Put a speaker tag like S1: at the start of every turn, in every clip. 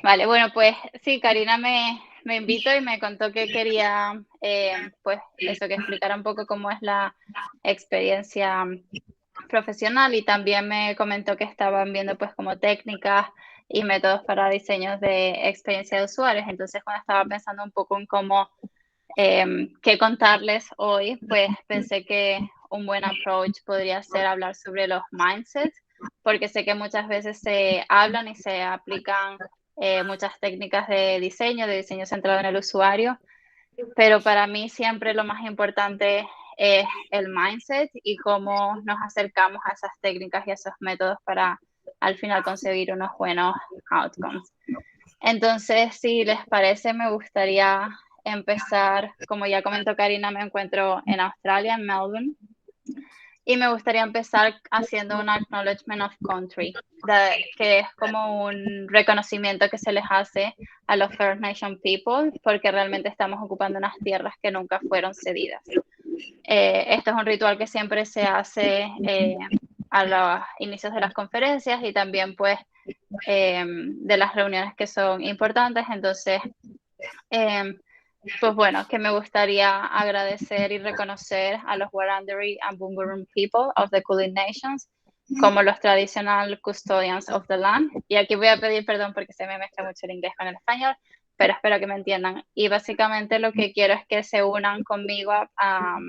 S1: Vale, bueno, pues sí, Karina me invitó y me contó que quería, pues eso, que explicara un poco cómo es la experiencia profesional y también me comentó que estaban viendo pues como técnicas y métodos para diseños de experiencia de usuarios. Entonces, cuando estaba pensando un poco en cómo, qué contarles hoy, pues pensé que un buen approach podría ser hablar sobre los mindsets, porque sé que muchas veces se hablan y se aplican muchas técnicas de diseño centrado en el usuario, pero para mí siempre lo más importante es el mindset y cómo nos acercamos a esas técnicas y a esos métodos para al final conseguir unos buenos outcomes. Entonces, si les parece, me gustaría empezar, como ya comentó Karina, me encuentro en Australia, en Melbourne, y me gustaría empezar haciendo un acknowledgement of country, que es como un reconocimiento que se les hace a los First Nation people, porque realmente estamos ocupando unas tierras que nunca fueron cedidas. Esto es un ritual que siempre se hace a los inicios de las conferencias y también pues de las reuniones que son importantes. Entonces, pues bueno, que me gustaría agradecer y reconocer a los Wurundjeri and Boonwurrung people of the Kulin Nations como los traditional custodians of the land. Y aquí voy a pedir perdón porque se me mezcla mucho el inglés con el español, pero espero que me entiendan. Y básicamente lo que quiero es que se unan conmigo a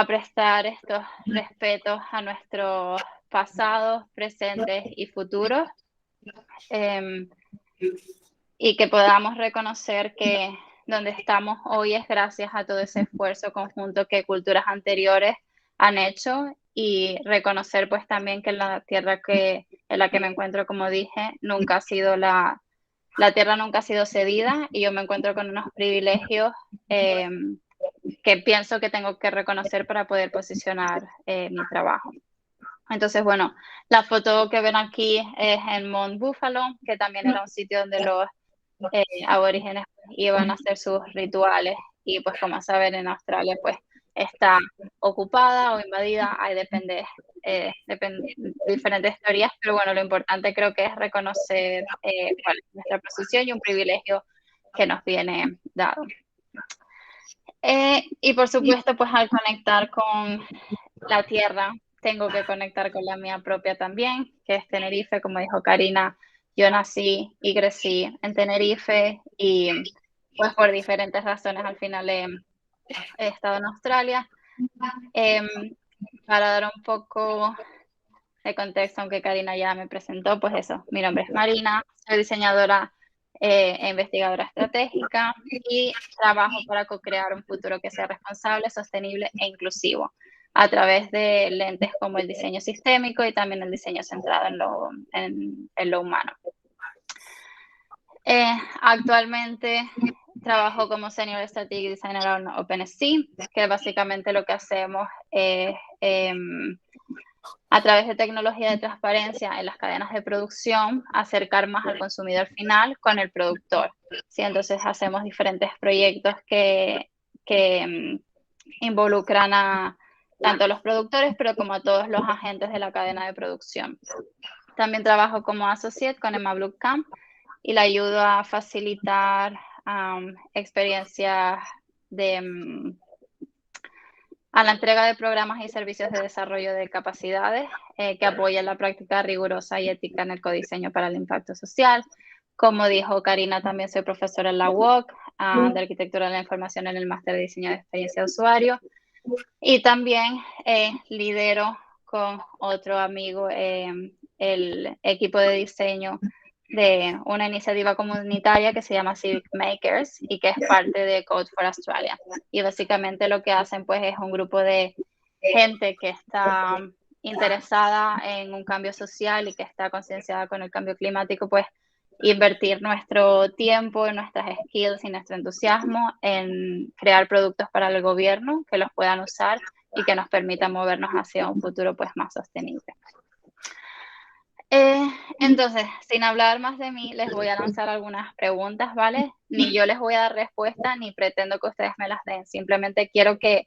S1: prestar estos respetos a nuestros pasados, presentes y futuros. Y que podamos reconocer que donde estamos hoy es gracias a todo ese esfuerzo conjunto que culturas anteriores han hecho y reconocer pues también que la tierra en la que me encuentro, como dije, nunca ha sido la tierra nunca ha sido cedida y yo me encuentro con unos privilegios que pienso que tengo que reconocer para poder posicionar mi trabajo. Entonces, bueno, la foto que ven aquí es en Mount Buffalo, que también era un sitio donde los aborígenes iban a hacer sus rituales y pues como saben en Australia pues está ocupada o invadida, hay diferentes teorías, pero bueno, lo importante creo que es reconocer nuestra posición y un privilegio que nos viene dado. Y por supuesto, pues al conectar con la tierra, tengo que conectar con la mía propia también, que es Tenerife, como dijo Karina. Yo nací y crecí en Tenerife y pues por diferentes razones al final he estado en Australia. Para dar un poco de contexto, aunque Karina ya me presentó, pues eso, mi nombre es Marina, soy diseñadora e investigadora estratégica y trabajo para co-crear un futuro que sea responsable, sostenible e inclusivo a través de lentes como el diseño sistémico y también el diseño centrado en lo humano. Actualmente trabajo como Senior Strategic Designer en OpenSea, que básicamente lo que hacemos es a través de tecnología de transparencia en las cadenas de producción, acercar más al consumidor final con el productor. ¿Sí? Entonces hacemos diferentes proyectos que involucran a tanto a los productores, pero como a todos los agentes de la cadena de producción. También trabajo como associate con Emma Blue Camp y le ayudo a facilitar experiencias a la entrega de programas y servicios de desarrollo de capacidades que apoyan la práctica rigurosa y ética en el codiseño para el impacto social. Como dijo Karina, también soy profesora en la UOC de Arquitectura de la Información en el Máster de Diseño de Experiencia de Usuario. Y también lidero con otro amigo el equipo de diseño de una iniciativa comunitaria que se llama Civic Makers y que es parte de Code for Australia. Y básicamente lo que hacen pues es un grupo de gente que está interesada en un cambio social y que está concienciada con el cambio climático, pues invertir nuestro tiempo, nuestras skills y nuestro entusiasmo en crear productos para el gobierno que los puedan usar y que nos permitan movernos hacia un futuro pues más sostenible. Entonces, sin hablar más de mí, les voy a lanzar algunas preguntas, ¿vale? Ni yo les voy a dar respuesta, ni pretendo que ustedes me las den. Simplemente quiero que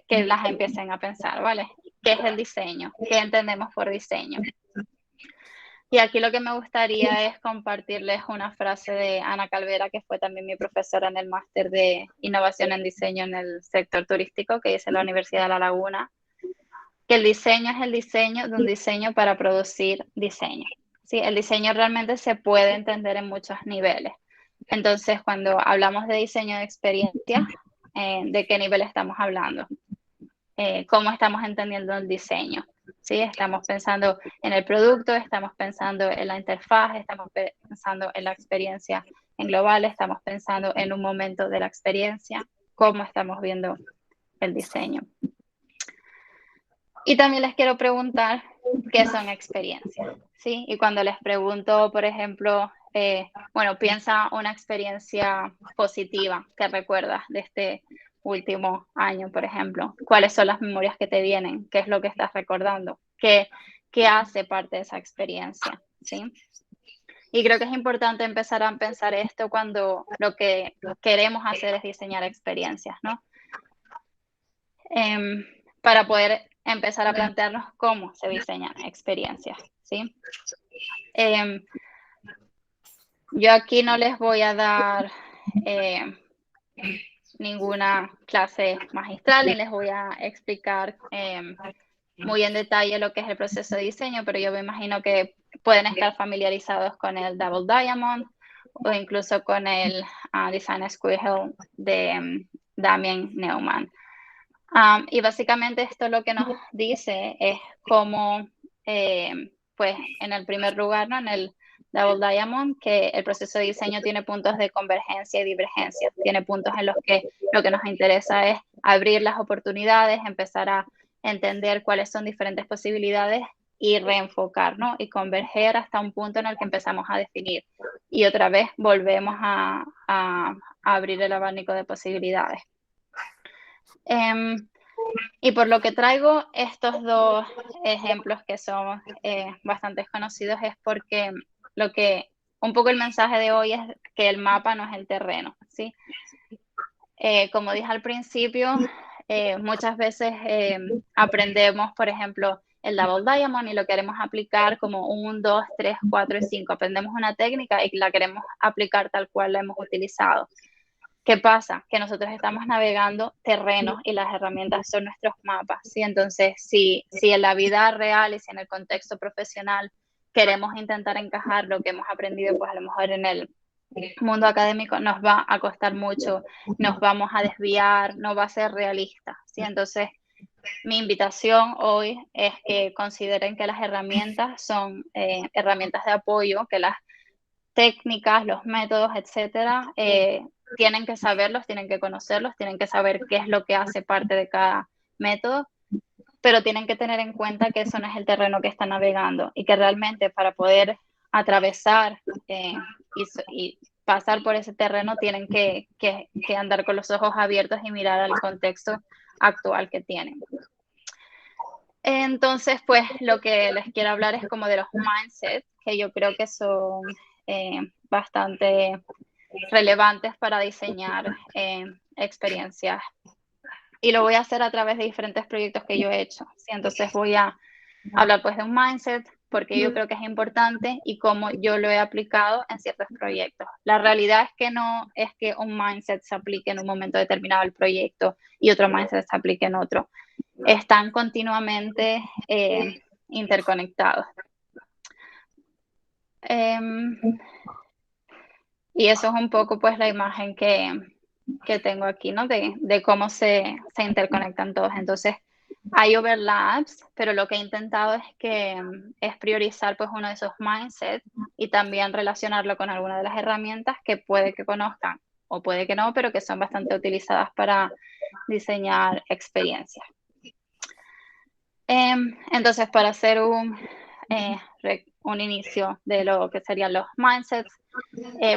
S1: las empiecen a pensar, ¿vale? ¿Qué es el diseño? ¿Qué entendemos por diseño? Y aquí lo que me gustaría es compartirles una frase de Ana Calvera, que fue también mi profesora en el máster de innovación en diseño en el sector turístico que hice en la Universidad de La Laguna, que el diseño es el diseño de un diseño para producir diseño. ¿Sí? El diseño realmente se puede entender en muchos niveles. Entonces, cuando hablamos de diseño de experiencia, ¿de qué nivel estamos hablando? ¿Cómo estamos entendiendo el diseño? ¿Sí? Estamos pensando en el producto, estamos pensando en la interfaz, estamos pensando en la experiencia en global, estamos pensando en un momento de la experiencia, cómo estamos viendo el diseño. Y también les quiero preguntar qué son experiencias, ¿sí? Y cuando les pregunto, por ejemplo, bueno, piensa una experiencia positiva que recuerdas de este último año, por ejemplo. ¿Cuáles son las memorias que te vienen? ¿Qué es lo que estás recordando? ¿Qué hace parte de esa experiencia? ¿Sí? Y creo que es importante empezar a pensar esto cuando lo que queremos hacer es diseñar experiencias, ¿no? Para poder empezar a plantearnos cómo se diseñan experiencias, ¿sí? Yo aquí no les voy a dar ninguna clase magistral ni les voy a explicar muy en detalle lo que es el proceso de diseño, pero yo me imagino que pueden estar familiarizados con el Double Diamond o incluso con el Design Squirrel de Damien Neumann. Y básicamente esto lo que nos dice es cómo, pues en el primer lugar, ¿no? En el Double Diamond, que el proceso de diseño tiene puntos de convergencia y divergencia, tiene puntos en los que lo que nos interesa es abrir las oportunidades, empezar a entender cuáles son diferentes posibilidades y reenfocar, ¿no? Y converger hasta un punto en el que empezamos a definir. Y otra vez volvemos a abrir el abanico de posibilidades. Y por lo que traigo estos dos ejemplos que son bastante conocidos es porque un poco el mensaje de hoy es que el mapa no es el terreno, ¿sí? Como dije al principio, muchas veces aprendemos, por ejemplo, el Double Diamond y lo queremos aplicar como 1, 2, 3, 4 y 5. Aprendemos una técnica y la queremos aplicar tal cual la hemos utilizado. ¿Qué pasa? Que nosotros estamos navegando terrenos y las herramientas son nuestros mapas, ¿sí? Entonces, si en la vida real y si en el contexto profesional queremos intentar encajar lo que hemos aprendido, pues a lo mejor en el mundo académico nos va a costar mucho, nos vamos a desviar, no va a ser realista, ¿sí? Entonces, mi invitación hoy es que consideren que las herramientas son herramientas de apoyo, que las técnicas, los métodos, etcétera, tienen que saberlos, tienen que conocerlos, tienen que saber qué es lo que hace parte de cada método, pero tienen que tener en cuenta que eso no es el terreno que están navegando y que realmente para poder atravesar y pasar por ese terreno tienen que andar con los ojos abiertos y mirar al contexto actual que tienen. Entonces, pues lo que les quiero hablar es como de los mindsets, que yo creo que son bastante relevantes para diseñar experiencias. Y lo voy a hacer a través de diferentes proyectos que yo he hecho. ¿Sí? Entonces voy a hablar pues de un mindset, porque yo creo que es importante y cómo yo lo he aplicado en ciertos proyectos. La realidad es que no es que un mindset se aplique en un momento determinado al proyecto y otro mindset se aplique en otro. Están continuamente interconectados. Y eso es un poco pues la imagen que tengo aquí, ¿no? De cómo se interconectan todos. Entonces, hay overlaps, pero lo que he intentado es priorizar pues uno de esos mindsets y también relacionarlo con alguna de las herramientas que puede que conozcan o puede que no, pero que son bastante utilizadas para diseñar experiencias. Entonces, para hacer un inicio de lo que serían los mindsets,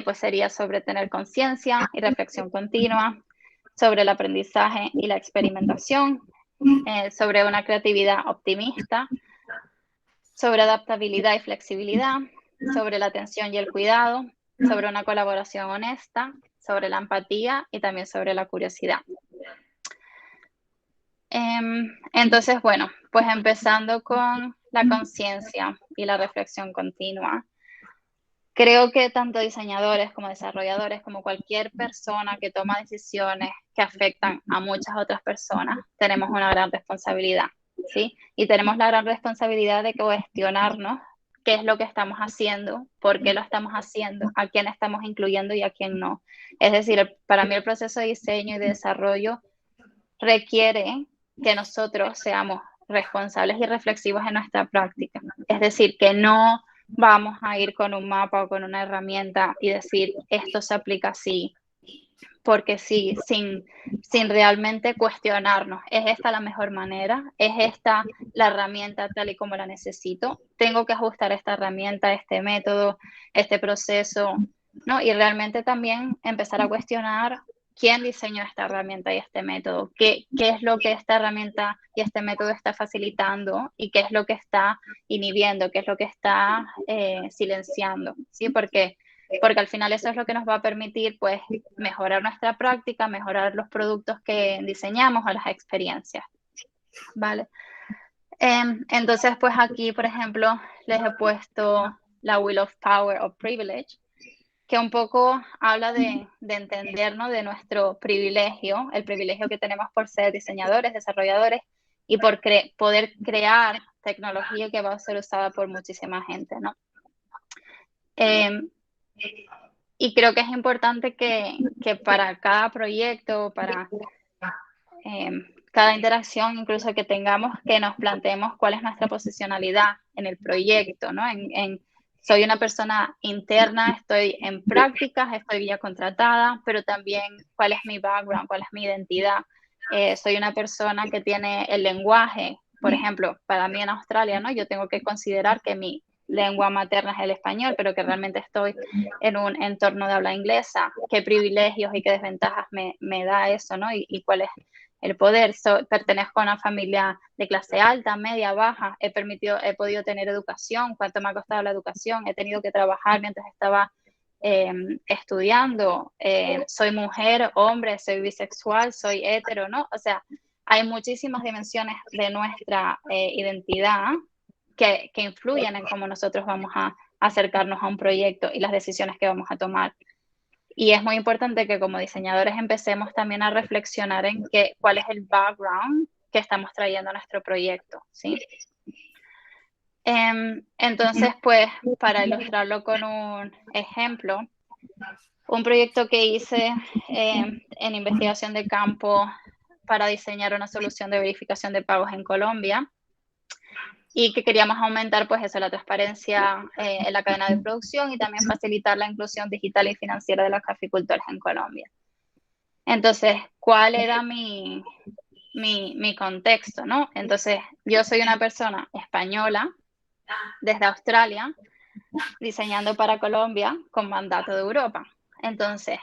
S1: pues sería sobre tener conciencia y reflexión continua, sobre el aprendizaje y la experimentación, sobre una creatividad optimista, sobre adaptabilidad y flexibilidad, sobre la atención y el cuidado, sobre una colaboración honesta, sobre la empatía y también sobre la curiosidad. Entonces, bueno, pues empezando con la conciencia y la reflexión continua. Creo que tanto diseñadores como desarrolladores, como cualquier persona que toma decisiones que afectan a muchas otras personas, tenemos una gran responsabilidad, ¿sí? Y tenemos la gran responsabilidad de cuestionarnos qué es lo que estamos haciendo, por qué lo estamos haciendo, a quién estamos incluyendo y a quién no. Es decir, para mí el proceso de diseño y de desarrollo requiere que nosotros seamos responsables y reflexivos en nuestra práctica. Es decir, que no vamos a ir con un mapa o con una herramienta y decir, esto se aplica así, porque sí, sin realmente cuestionarnos, ¿es esta la mejor manera? ¿Es esta la herramienta tal y como la necesito? ¿Tengo que ajustar esta herramienta, este método, este proceso? ¿No? Y realmente también empezar a cuestionar quién diseñó esta herramienta y este método, qué es lo que esta herramienta y este método está facilitando y qué es lo que está inhibiendo, qué es lo que está silenciando, ¿sí? Porque al final eso es lo que nos va a permitir, pues, mejorar nuestra práctica, mejorar los productos que diseñamos o las experiencias, ¿vale? Entonces, pues aquí, por ejemplo, les he puesto la Wheel of Power o Privilege, que un poco habla de entender, ¿no?, de nuestro privilegio, el privilegio que tenemos por ser diseñadores, desarrolladores y por poder crear tecnología que va a ser usada por muchísima gente, ¿no? Y creo que es importante que para cada proyecto, para cada interacción, incluso que tengamos, que nos planteemos cuál es nuestra posicionalidad en el proyecto, ¿no? Soy una persona interna, estoy en prácticas, estoy ya contratada, pero también cuál es mi background, cuál es mi identidad. Soy una persona que tiene el lenguaje, por ejemplo, para mí en Australia, ¿no? Yo tengo que considerar que mi lengua materna es el español, pero que realmente estoy en un entorno de habla inglesa. ¿Qué privilegios y qué desventajas me da eso, ¿no? Y cuál es el poder? Pertenezco a una familia de clase alta, media, baja, he podido tener educación, cuánto me ha costado la educación, he tenido que trabajar mientras estaba estudiando, soy mujer, hombre, soy bisexual, soy hetero, ¿no? O sea, hay muchísimas dimensiones de nuestra identidad que influyen en cómo nosotros vamos a acercarnos a un proyecto y las decisiones que vamos a tomar. Y es muy importante que como diseñadores empecemos también a reflexionar en cuál es el background que estamos trayendo a nuestro proyecto, ¿sí? Entonces, pues, para ilustrarlo con un ejemplo, un proyecto que hice en investigación de campo para diseñar una solución de verificación de pagos en Colombia, y que queríamos aumentar, pues eso, la transparencia en la cadena de producción y también facilitar la inclusión digital y financiera de los caficultores en Colombia. Entonces, ¿cuál era mi contexto, no? Entonces, yo soy una persona española desde Australia, diseñando para Colombia con mandato de Europa. Entonces,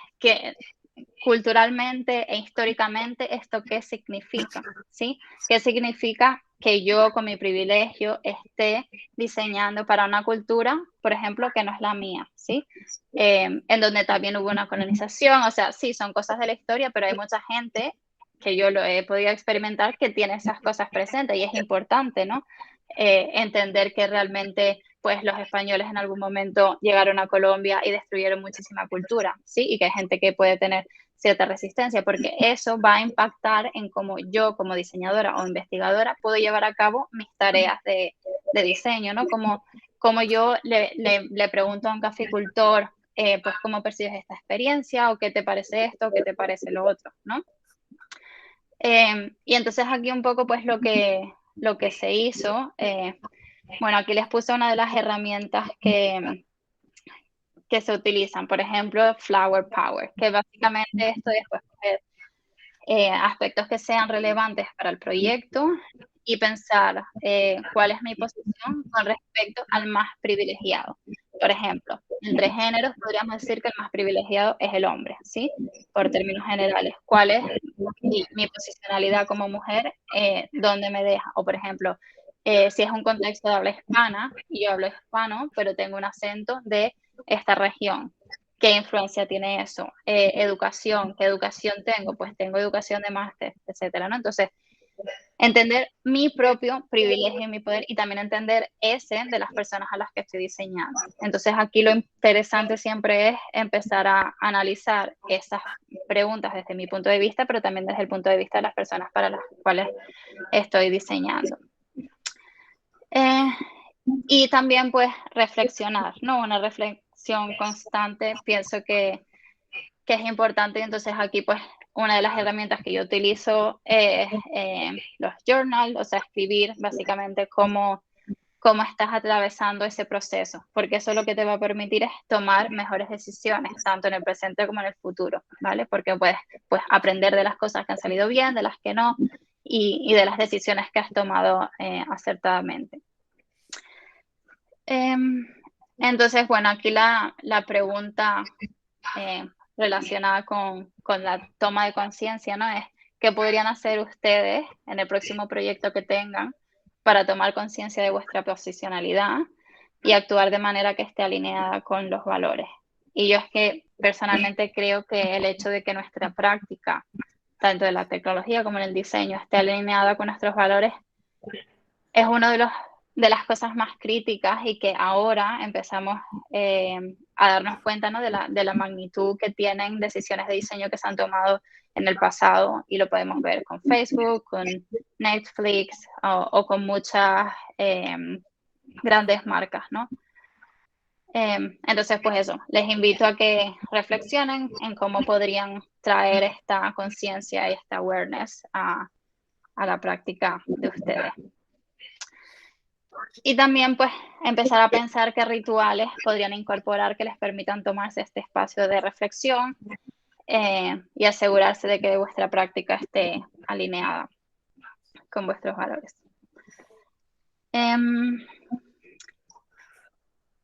S1: culturalmente e históricamente, ¿esto qué significa? ¿Sí? ¿Qué significa que yo con mi privilegio esté diseñando para una cultura, por ejemplo, que no es la mía, ¿sí? En donde también hubo una colonización, o sea, sí, son cosas de la historia, pero hay mucha gente que yo lo he podido experimentar que tiene esas cosas presentes y es importante, ¿no? Entender que realmente pues los españoles en algún momento llegaron a Colombia y destruyeron muchísima cultura, ¿sí? Y que hay gente que puede tener cierta resistencia, porque eso va a impactar en cómo yo como diseñadora o investigadora puedo llevar a cabo mis tareas de diseño, ¿no? Como yo le pregunto a un caficultor, pues, ¿cómo percibes esta experiencia? ¿O qué te parece esto? ¿Qué te parece lo otro? ¿No? Y entonces aquí un poco, pues, lo que se hizo, bueno, aquí les puse una de las herramientas que se utilizan, por ejemplo, Flower Power, que básicamente esto es pues, aspectos que sean relevantes para el proyecto y pensar cuál es mi posición con respecto al más privilegiado. Por ejemplo, entre géneros podríamos decir que el más privilegiado es el hombre, ¿sí? Por términos generales. ¿Cuál es mi posicionalidad como mujer? ¿Dónde me deja? O, por ejemplo, si es un contexto de habla hispana, y yo hablo hispano, pero tengo un acento de esta región. ¿Qué influencia tiene eso? Educación, ¿qué educación tengo? Pues tengo educación de máster, etcétera, ¿no? Entonces, entender mi propio privilegio y mi poder y también entender ese de las personas a las que estoy diseñando. Entonces aquí lo interesante siempre es empezar a analizar esas preguntas desde mi punto de vista, pero también desde el punto de vista de las personas para las cuales estoy diseñando. Y también pues reflexionar, ¿no? Una reflexión constante, pienso que es importante. Entonces aquí pues una de las herramientas que yo utilizo es los journals, o sea, escribir básicamente cómo estás atravesando ese proceso, porque eso lo que te va a permitir es tomar mejores decisiones, tanto en el presente como en el futuro, ¿vale? Porque puedes pues, aprender de las cosas que han salido bien, de las que no, y de las decisiones que has tomado acertadamente. Entonces, bueno, aquí la pregunta relacionada con la toma de conciencia, ¿no? Es qué podrían hacer ustedes en el próximo proyecto que tengan para tomar conciencia de vuestra posicionalidad y actuar de manera que esté alineada con los valores. Y yo es que personalmente creo que el hecho de que nuestra práctica, tanto en la tecnología como en el diseño, esté alineada con nuestros valores, es uno de las cosas más críticas y que ahora empezamos a darnos cuenta, ¿no? de la magnitud que tienen decisiones de diseño que se han tomado en el pasado, y lo podemos ver con Facebook, con Netflix o con muchas grandes marcas, ¿no? Entonces, pues eso, les invito a que reflexionen en cómo podrían traer esta conciencia y esta awareness a la práctica de ustedes. Y también pues empezar a pensar qué rituales podrían incorporar que les permitan tomarse este espacio de reflexión y asegurarse de que vuestra práctica esté alineada con vuestros valores.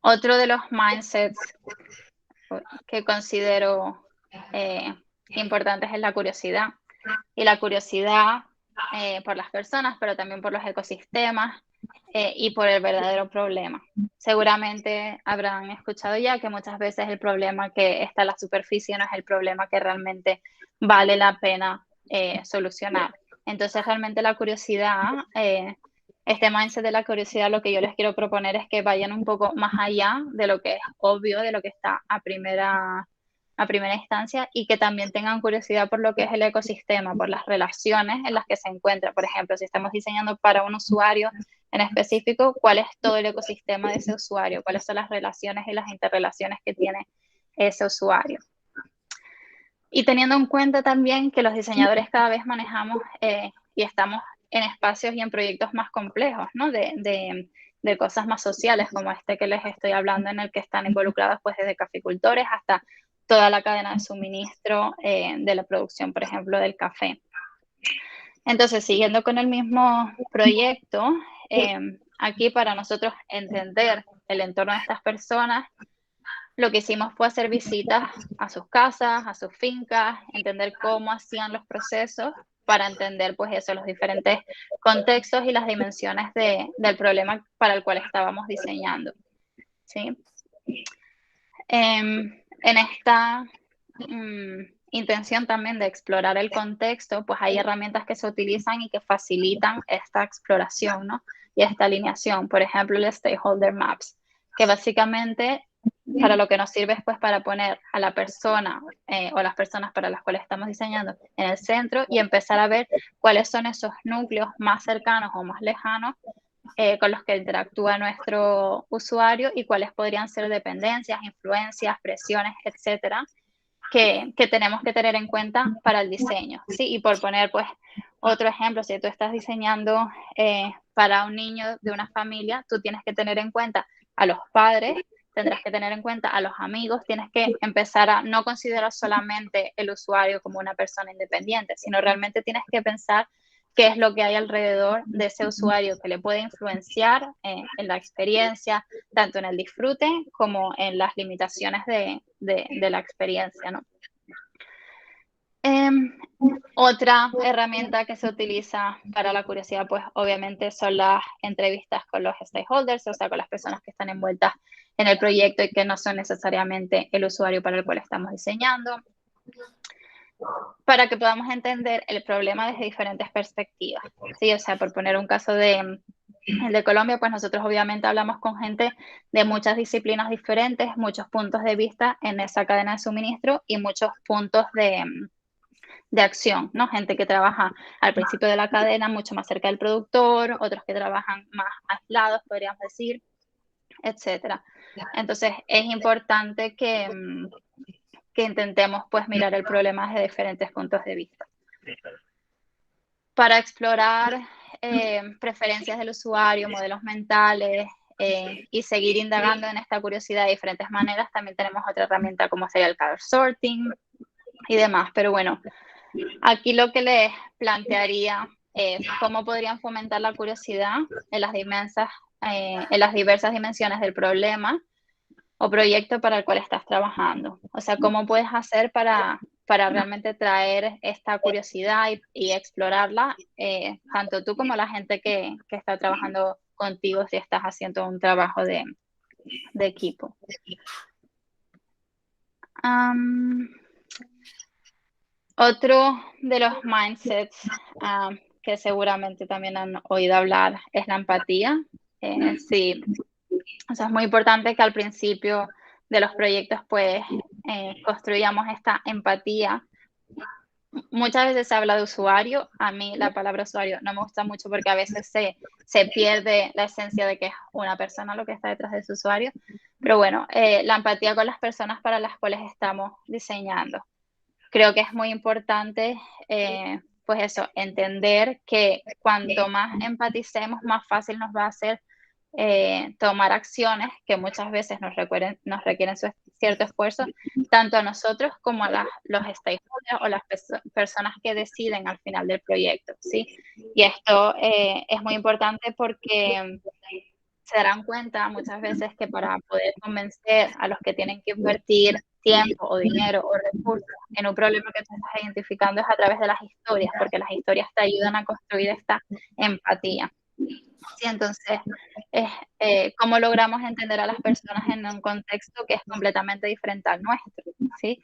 S1: Otro de los mindsets que considero importantes es la curiosidad. Y la curiosidad por las personas, pero también por los ecosistemas y por el verdadero problema. Seguramente habrán escuchado ya que muchas veces el problema que está en la superficie no es el problema que realmente vale la pena solucionar. Entonces realmente la curiosidad, este mindset de la curiosidad, lo que yo les quiero proponer es que vayan un poco más allá de lo que es obvio, de lo que está a primera instancia, y que también tengan curiosidad por lo que es el ecosistema, por las relaciones en las que se encuentra. Por ejemplo, si estamos diseñando para un usuario en específico, ¿cuál es todo el ecosistema de ese usuario? ¿Cuáles son las relaciones y las interrelaciones que tiene ese usuario? Y teniendo en cuenta también que los diseñadores cada vez manejamos y estamos en espacios y en proyectos más complejos, ¿no? de cosas más sociales, como este que les estoy hablando, en el que están involucrados pues desde caficultores hasta toda la cadena de suministro de la producción, por ejemplo, del café. Entonces, siguiendo con el mismo proyecto, aquí para nosotros entender el entorno de estas personas, lo que hicimos fue hacer visitas a sus casas, a sus fincas, entender cómo hacían los procesos para entender pues eso, los diferentes contextos y las dimensiones del problema para el cual estábamos diseñando, ¿sí? En esta intención también de explorar el contexto, pues hay herramientas que se utilizan y que facilitan esta exploración, ¿no? Y esta alineación. Por ejemplo, el Stakeholder Maps, que básicamente para lo que nos sirve es pues para poner a la persona o las personas para las cuales estamos diseñando en el centro y empezar a ver cuáles son esos núcleos más cercanos o más lejanos con los que interactúa nuestro usuario y cuáles podrían ser dependencias, influencias, presiones, etcétera, que tenemos que tener en cuenta para el diseño, ¿sí? Y por poner, pues, otro ejemplo, si tú estás diseñando para un niño de una familia, tú tienes que tener en cuenta a los padres, tendrás que tener en cuenta a los amigos, tienes que empezar a no considerar solamente el usuario como una persona independiente, sino realmente tienes que pensar qué es lo que hay alrededor de ese usuario que le puede influenciar en la experiencia, tanto en el disfrute como en las limitaciones de la experiencia, ¿no? Otra herramienta que se utiliza para la curiosidad, pues obviamente son las entrevistas con los stakeholders, o sea, con las personas que están envueltas en el proyecto y que no son necesariamente el usuario para el cual estamos diseñando. para que podamos entender el problema desde diferentes perspectivas. Sí, o sea, por poner un caso de el de Colombia, pues nosotros obviamente hablamos con gente de muchas disciplinas diferentes, muchos puntos de vista en esa cadena de suministro y muchos puntos de acción, ¿no? Gente que trabaja al principio de la cadena mucho más cerca del productor, otros que trabajan más aislados, podríamos decir, etcétera. Entonces, es importante que intentemos pues mirar el problema desde diferentes puntos de vista. Para explorar preferencias del usuario, modelos mentales y seguir indagando en esta curiosidad de diferentes maneras, también tenemos otra herramienta como sería el color sorting y demás. Pero bueno, aquí lo que les plantearía es cómo podrían fomentar la curiosidad en las diversas dimensiones del problema o proyecto para el cual estás trabajando. O sea, cómo puedes hacer para realmente traer esta curiosidad y explorarla, tanto tú como la gente que está trabajando contigo si estás haciendo un trabajo de equipo. Otro de los mindsets que seguramente también han oído hablar es la empatía. Sí, o sea, es muy importante que al principio de los proyectos pues construyamos esta empatía. Muchas veces se habla de usuario, a mí la palabra usuario no me gusta mucho porque a veces se pierde la esencia de que es una persona lo que está detrás de su usuario, pero bueno, la empatía con las personas para las cuales estamos diseñando. Creo que es muy importante, pues eso, entender que cuanto más empaticemos, más fácil nos va a ser tomar acciones que muchas veces nos requieren cierto esfuerzo, tanto a nosotros como a los stakeholders o las personas que deciden al final del proyecto, ¿sí? Y esto es muy importante porque se darán cuenta muchas veces que para poder convencer a los que tienen que invertir tiempo o dinero o recursos en un problema que tú estás identificando es a través de las historias, porque las historias te ayudan a construir esta empatía. Sí, entonces, ¿cómo logramos entender a las personas en un contexto que es completamente diferente al nuestro? ¿Sí?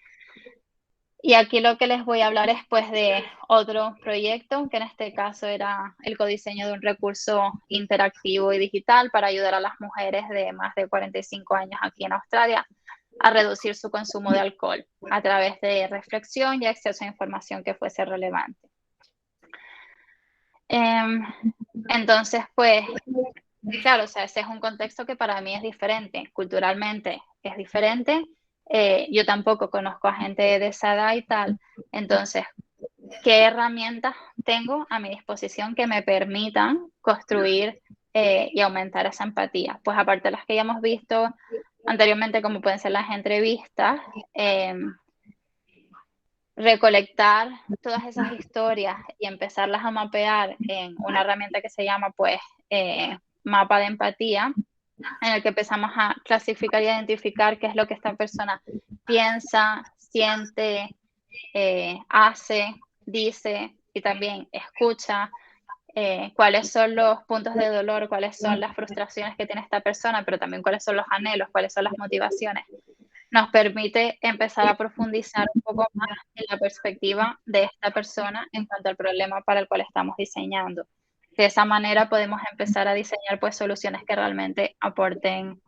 S1: Y aquí lo que les voy a hablar es pues de otro proyecto, que en este caso era el codiseño de un recurso interactivo y digital para ayudar a las mujeres de más de 45 años aquí en Australia a reducir su consumo de alcohol a través de reflexión y acceso a información que fuese relevante. Entonces, pues, claro, o sea, ese es un contexto que para mí es diferente, culturalmente es diferente. Yo tampoco conozco a gente de esa edad y tal. Entonces, ¿qué herramientas tengo a mi disposición que me permitan construir y aumentar esa empatía? Pues aparte de las que ya hemos visto anteriormente, como pueden ser las entrevistas, recolectar todas esas historias y empezarlas a mapear en una herramienta que se llama pues mapa de empatía, en el que empezamos a clasificar y identificar qué es lo que esta persona piensa, siente, hace, dice y también escucha, cuáles son los puntos de dolor, cuáles son las frustraciones que tiene esta persona, pero también cuáles son los anhelos, cuáles son las motivaciones. Nos permite empezar a profundizar un poco más en la perspectiva de esta persona en cuanto al problema para el cual estamos diseñando. De esa manera podemos empezar a diseñar pues soluciones que realmente aporten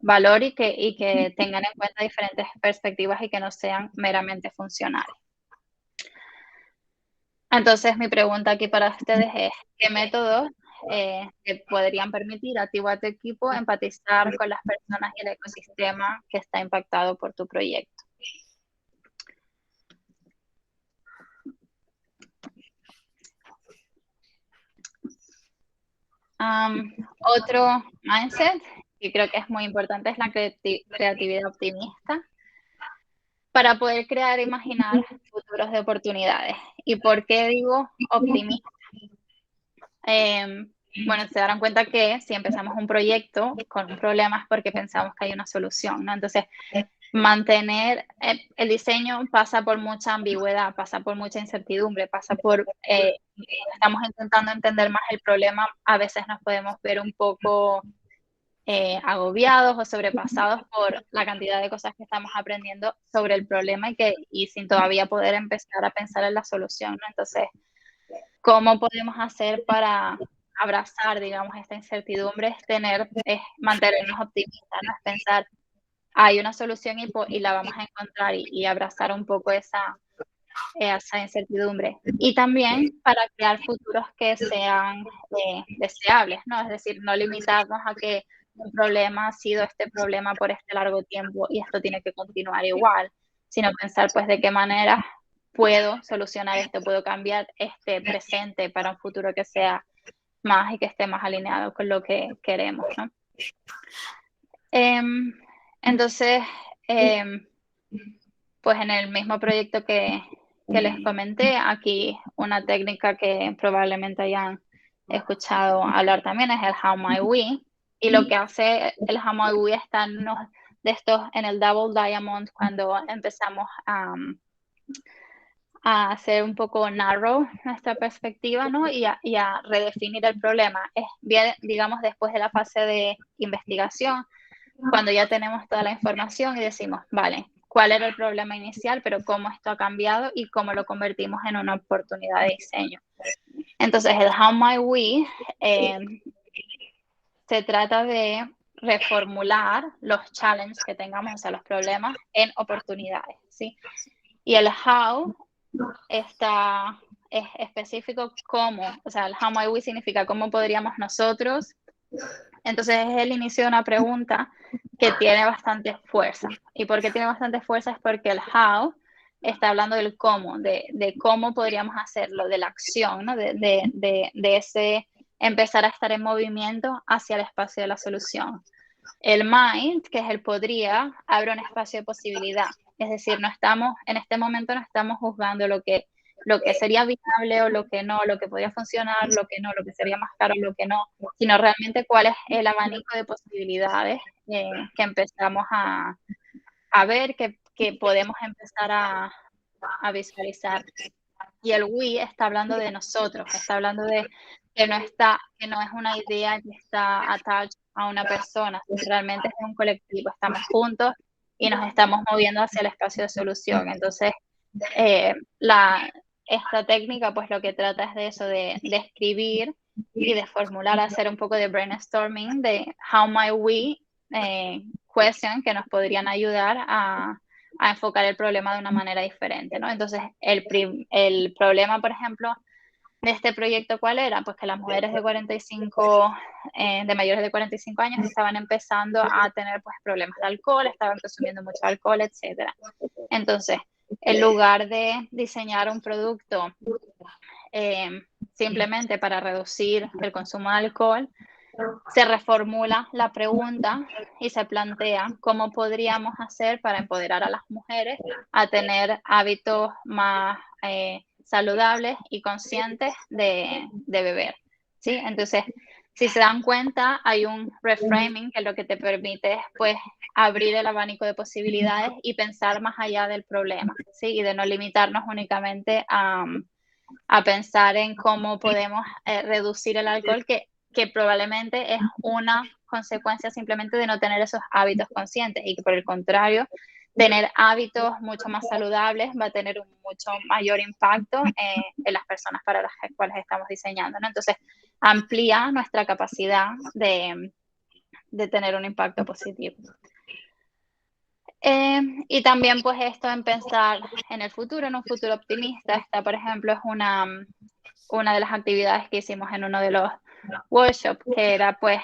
S1: valor y que tengan en cuenta diferentes perspectivas y que no sean meramente funcionales. Entonces, mi pregunta aquí para ustedes es, ¿qué métodos te podrían permitir a ti o a tu equipo empatizar con las personas y el ecosistema que está impactado por tu proyecto? Otro mindset que creo que es muy importante es la creatividad optimista para poder crear e imaginar futuros de oportunidades. ¿Y por qué digo optimista? Bueno, se darán cuenta que si empezamos un proyecto con un problema es porque pensamos que hay una solución, ¿no? Entonces, mantener el diseño pasa por mucha ambigüedad, pasa por mucha incertidumbre, pasa por, estamos intentando entender más el problema, a veces nos podemos ver un poco agobiados o sobrepasados por la cantidad de cosas que estamos aprendiendo sobre el problema y sin todavía poder empezar a pensar en la solución, ¿no? Entonces, ¿cómo podemos hacer para abrazar, digamos, esta incertidumbre? Es mantenernos optimistas, ¿no? Es pensar, hay una solución y la vamos a encontrar y abrazar un poco esa incertidumbre. Y también para crear futuros que sean deseables, ¿no? Es decir, no limitarnos a que un problema ha sido este problema por este largo tiempo y esto tiene que continuar igual, sino pensar, pues, de qué manera puedo solucionar esto, puedo cambiar este presente para un futuro que sea más y que esté más alineado con lo que queremos, ¿no? Em, entonces, pues en el mismo proyecto que les comenté, aquí una técnica que probablemente hayan escuchado hablar también es el How My We. Y lo que hace el How My We está en el Double Diamond cuando empezamos a hacer un poco narrow nuestra perspectiva, ¿no? Y a redefinir el problema. Es bien, digamos, después de la fase de investigación, cuando ya tenemos toda la información y decimos, vale, ¿cuál era el problema inicial, pero cómo esto ha cambiado y cómo lo convertimos en una oportunidad de diseño? Entonces, el How My We se trata de reformular los challenges que tengamos, o sea, los problemas, en oportunidades, ¿sí? Y el how es específico cómo, o sea, el How My We significa cómo podríamos nosotros. Entonces es el inicio de una pregunta que tiene bastante fuerza. ¿Y por qué tiene bastante fuerza? Es porque el how está hablando del cómo, de cómo podríamos hacerlo, de la acción, ¿no? De ese empezar a estar en movimiento hacia el espacio de la solución. El mind, que es el podría, abre un espacio de posibilidad. Es decir, en este momento no estamos juzgando lo que sería viable o lo que no, lo que podría funcionar, lo que no, lo que sería más caro, lo que no, sino realmente cuál es el abanico de posibilidades que empezamos a ver, que podemos empezar a visualizar. Y el we está hablando de nosotros, está hablando de que no es una idea que está attached a una persona, realmente es un colectivo, estamos juntos y nos estamos moviendo hacia el espacio de solución. Entonces, esta técnica, pues lo que trata es de eso, de escribir y de formular, hacer un poco de brainstorming de how might we question que nos podrían ayudar a enfocar el problema de una manera diferente, ¿no? Entonces, el problema, por ejemplo, de este proyecto, ¿cuál era? Pues que las mujeres de mayores de 45 años estaban empezando a tener pues problemas de alcohol, estaban consumiendo mucho alcohol, etcétera. Entonces, en lugar de diseñar un producto simplemente para reducir el consumo de alcohol, se reformula la pregunta y se plantea cómo podríamos hacer para empoderar a las mujeres a tener hábitos más saludables y conscientes de beber, ¿sí? Entonces, si se dan cuenta, hay un reframing que lo que te permite es, pues, abrir el abanico de posibilidades y pensar más allá del problema, ¿sí? Y de no limitarnos únicamente a pensar en cómo podemos reducir el alcohol, que probablemente es una consecuencia simplemente de no tener esos hábitos conscientes y que por el contrario, tener hábitos mucho más saludables va a tener un mucho mayor impacto en las personas para las cuales estamos diseñando, ¿no? Entonces, amplía nuestra capacidad de tener un impacto positivo. Y también pues esto en pensar en el futuro, en un futuro optimista. Esta, por ejemplo, es una de las actividades que hicimos en uno de los workshops, que era pues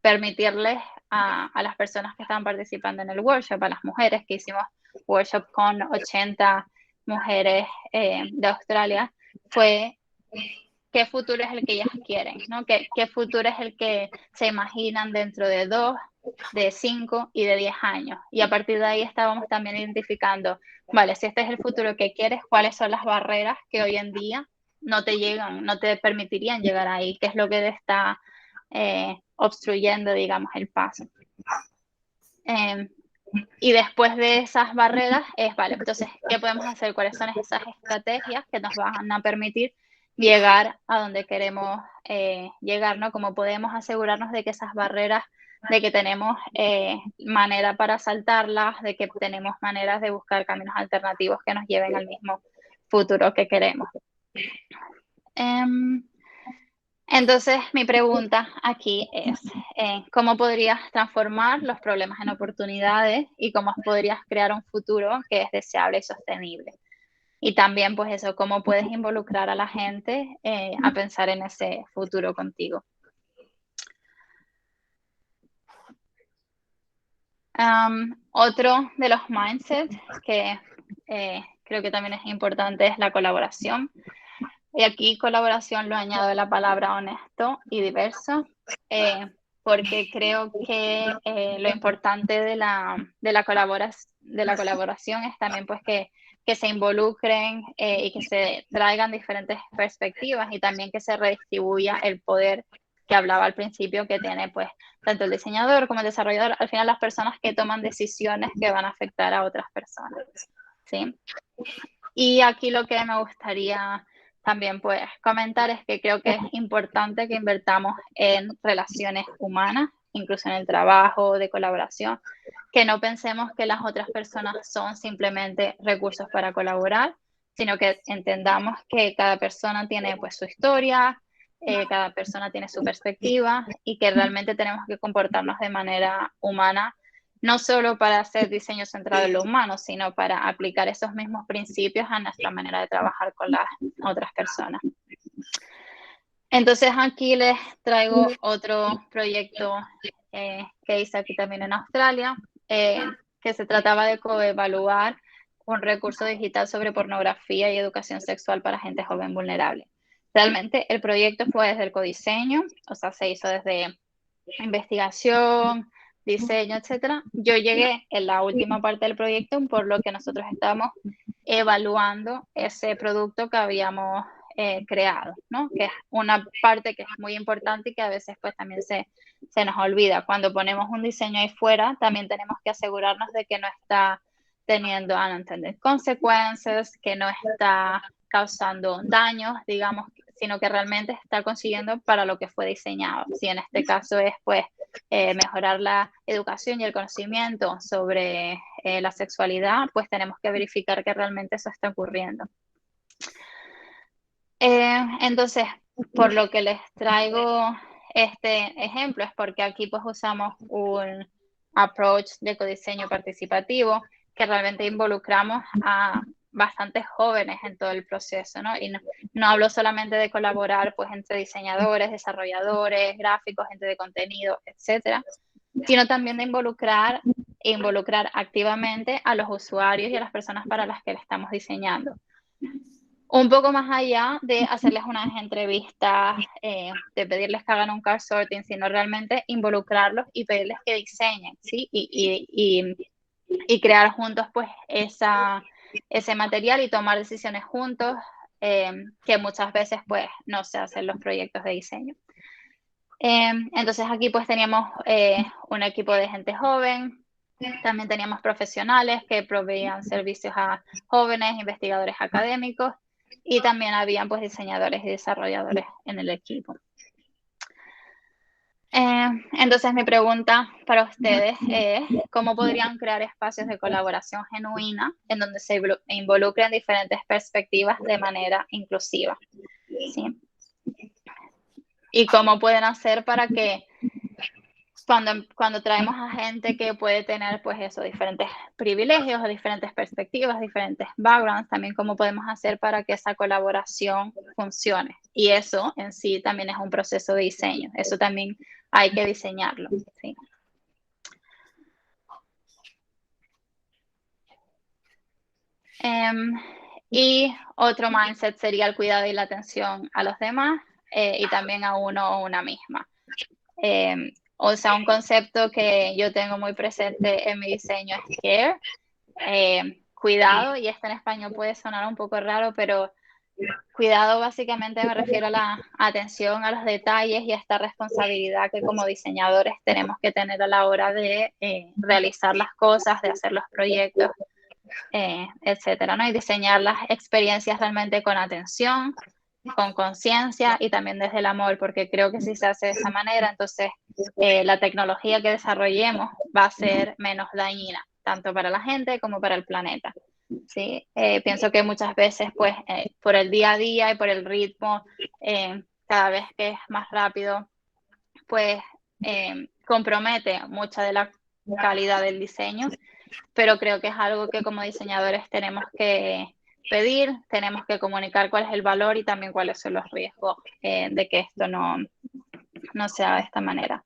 S1: permitirles a las personas que estaban participando en el workshop, a las mujeres, que hicimos workshop con 80 mujeres de Australia, fue qué futuro es el que ellas quieren, ¿no? ¿Qué futuro es el que se imaginan dentro de 2, de 5 y de 10 años? Y a partir de ahí estábamos también identificando, vale, si este es el futuro que quieres, ¿cuáles son las barreras que hoy en día no te llegan, no te permitirían llegar ahí? ¿Qué es lo que te está obstruyendo, digamos, el paso? Y después de esas barreras vale, entonces, ¿qué podemos hacer? ¿Cuáles son esas estrategias que nos van a permitir llegar a donde queremos llegar, ¿no? ¿Cómo podemos asegurarnos de que esas barreras de que tenemos manera para saltarlas, de que tenemos maneras de buscar caminos alternativos que nos lleven al mismo futuro que queremos. Entonces, mi pregunta aquí es, ¿cómo podrías transformar los problemas en oportunidades y cómo podrías crear un futuro que es deseable y sostenible? Y también, pues eso, ¿cómo puedes involucrar a la gente a pensar en ese futuro contigo? Otro de los mindsets que creo que también es importante es la colaboración. Y aquí colaboración lo añado la palabra honesto y diverso, porque creo que lo importante de la colaboración es también pues que se involucren y que se traigan diferentes perspectivas y también que se redistribuya el poder que hablaba al principio que tiene pues tanto el diseñador como el desarrollador, al final las personas que toman decisiones que van a afectar a otras personas, ¿sí? Y aquí lo que me gustaría también pues comentar es que creo que es importante que invertamos en relaciones humanas, incluso en el trabajo, de colaboración, que no pensemos que las otras personas son simplemente recursos para colaborar, sino que entendamos que cada persona tiene pues su historia, cada persona tiene su perspectiva y que realmente tenemos que comportarnos de manera humana no solo para hacer diseño centrado en lo humano, sino para aplicar esos mismos principios a nuestra manera de trabajar con las otras personas. Entonces aquí les traigo otro proyecto que hice aquí también en Australia, que se trataba de coevaluar un recurso digital sobre pornografía y educación sexual para gente joven vulnerable. Realmente el proyecto fue desde el codiseño, o sea, se hizo desde investigación, diseño, etcétera. Yo llegué en la última parte del proyecto, por lo que nosotros estábamos evaluando ese producto que habíamos creado, ¿no? Que es una parte que es muy importante y que a veces pues también se nos olvida. Cuando ponemos un diseño ahí fuera, también tenemos que asegurarnos de que no está teniendo unintended consequences, que no está causando daños, digamos, sino que realmente está consiguiendo para lo que fue diseñado. Si en este caso es pues mejorar la educación y el conocimiento sobre la sexualidad, pues tenemos que verificar que realmente eso está ocurriendo. Entonces, por lo que les traigo este ejemplo es porque aquí pues usamos un approach de codiseño participativo que realmente involucramos a bastantes jóvenes en todo el proceso, ¿no? Y no hablo solamente de colaborar pues entre diseñadores, desarrolladores, gráficos, gente de contenido, etcétera, sino también de involucrar activamente a los usuarios y a las personas para las que le estamos diseñando. Un poco más allá de hacerles unas entrevistas, de pedirles que hagan un card sorting, sino realmente involucrarlos y pedirles que diseñen, ¿sí? Y crear juntos pues ese material y tomar decisiones juntos, que muchas veces pues no se hacen los proyectos de diseño. Entonces aquí pues teníamos un equipo de gente joven, también teníamos profesionales que proveían servicios a jóvenes, investigadores académicos y también habían pues diseñadores y desarrolladores en el equipo. Entonces mi pregunta para ustedes es ¿cómo podrían crear espacios de colaboración genuina en donde se involucren diferentes perspectivas de manera inclusiva? ¿Sí? Y cómo pueden hacer para que cuando traemos a gente que puede tener, pues eso, diferentes privilegios o diferentes perspectivas, diferentes backgrounds, también cómo podemos hacer para que esa colaboración funcione. Y eso en sí también es un proceso de diseño. Eso también hay que diseñarlo, ¿sí? Y otro mindset sería el cuidado y la atención a los demás y también a uno o una misma. O sea, un concepto que yo tengo muy presente en mi diseño es care, cuidado, y esto en español puede sonar un poco raro, pero cuidado básicamente me refiero a la atención a los detalles y a esta responsabilidad que como diseñadores tenemos que tener a la hora de realizar las cosas, de hacer los proyectos, etcétera, ¿no? Y diseñar las experiencias realmente con atención, con conciencia y también desde el amor, porque creo que si se hace de esa manera, entonces la tecnología que desarrollemos va a ser menos dañina, tanto para la gente como para el planeta. Sí, pienso que muchas veces, pues, por el día a día y por el ritmo, cada vez que es más rápido, pues, compromete mucha de la calidad del diseño, pero creo que es algo que como diseñadores tenemos que pedir, tenemos que comunicar cuál es el valor y también cuáles son los riesgos de que esto no sea de esta manera.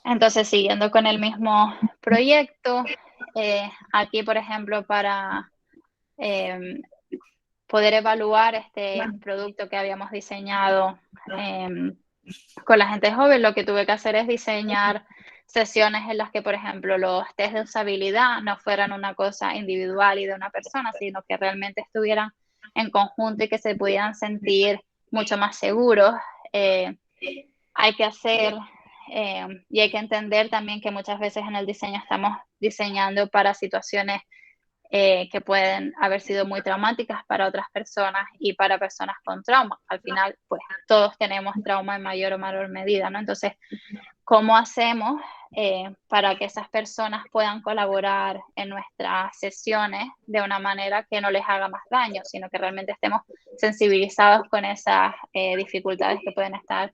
S1: Entonces, siguiendo con el mismo proyecto, aquí, por ejemplo, para poder evaluar este producto que habíamos diseñado con la gente joven, lo que tuve que hacer es diseñar sesiones en las que, por ejemplo, los test de usabilidad no fueran una cosa individual y de una persona, sino que realmente estuvieran en conjunto y que se pudieran sentir mucho más seguros. Hay que hacer y hay que entender también que muchas veces en el diseño estamos diseñando para situaciones que pueden haber sido muy traumáticas para otras personas y para personas con trauma. Al final, pues todos tenemos trauma en mayor o menor medida, ¿no? Entonces, ¿cómo hacemos para que esas personas puedan colaborar en nuestras sesiones de una manera que no les haga más daño, sino que realmente estemos sensibilizados con esas dificultades que pueden estar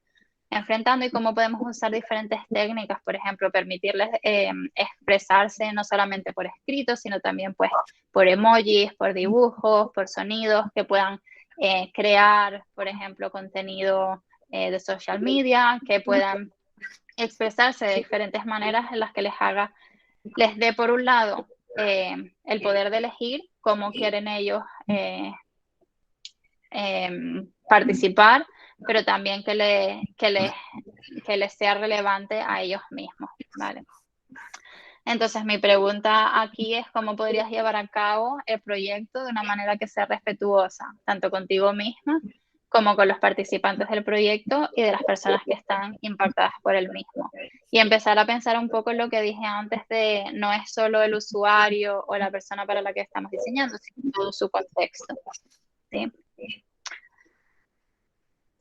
S1: enfrentando y cómo podemos usar diferentes técnicas, por ejemplo, permitirles expresarse no solamente por escrito, sino también pues por emojis, por dibujos, por sonidos, que puedan crear, por ejemplo, contenido de social media, que puedan expresarse de diferentes maneras en las que les dé por un lado el poder de elegir cómo quieren ellos participar, pero también que les sea relevante a ellos mismos, ¿vale? Entonces, mi pregunta aquí es cómo podrías llevar a cabo el proyecto de una manera que sea respetuosa, tanto contigo misma como con los participantes del proyecto y de las personas que están impactadas por el mismo. Y empezar a pensar un poco en lo que dije antes de no es solo el usuario o la persona para la que estamos diseñando, sino todo su contexto, ¿sí?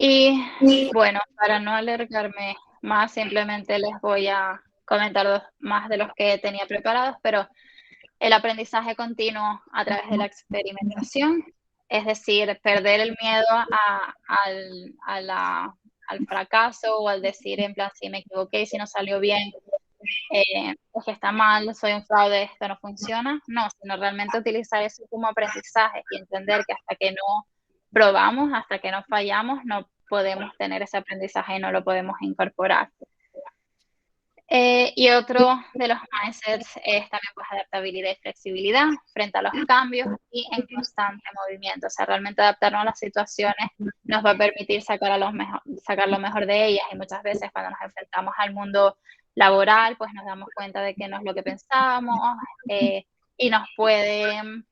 S1: Y bueno, para no alargarme más, simplemente les voy a comentar más de los que tenía preparados, pero el aprendizaje continuo a través de la experimentación, es decir, perder el miedo al fracaso o al decir en plan, si me equivoqué, si no salió bien, es que está mal, soy un fraude, esto no funciona. No, sino realmente utilizar eso como aprendizaje y entender que hasta que no probamos, hasta que no fallamos, no podemos tener ese aprendizaje y no lo podemos incorporar. Y otro de los mindsets es también pues adaptabilidad y flexibilidad frente a los cambios y en constante movimiento. O sea, realmente adaptarnos a las situaciones nos va a permitir sacar lo mejor de ellas, y muchas veces cuando nos enfrentamos al mundo laboral, pues nos damos cuenta de que no es lo que pensábamos y nos puede